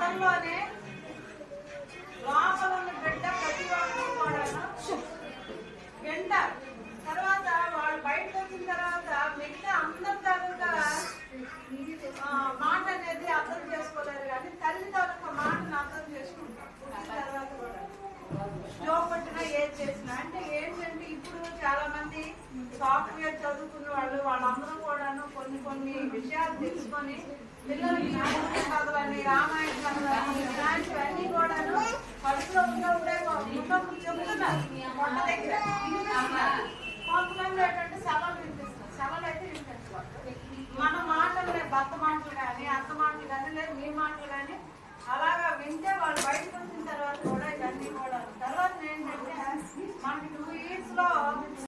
క్షణంలోనే లోపల ఉన్న బిడ్డ ప్రతి ఒక్కరు కూడా వింటారు. తర్వాత వాళ్ళు బయటకు వచ్చిన తర్వాత మిగతా అందరి తాలూకా మాట అనేది అర్థం చేసుకోలేరు, కానీ తల్లి తాలూకా మాటను అర్థం చేసుకుంటారు. తర్వాత కూడా జోపట్టినా ఏది చేసినా అంటే ఏంటంటే ఇప్పుడు చాలా మంది సాఫ్ట్వేర్ చదువుకున్న వాళ్ళందరూ కూడాను కొన్ని విషయాలు తెలుసుకొని పిల్లలకి కథలని రామాయణ కథలని ఇలాంటివన్నీ కూడాను పరిశ్రమలో ఉండే చెప్తున్నారు.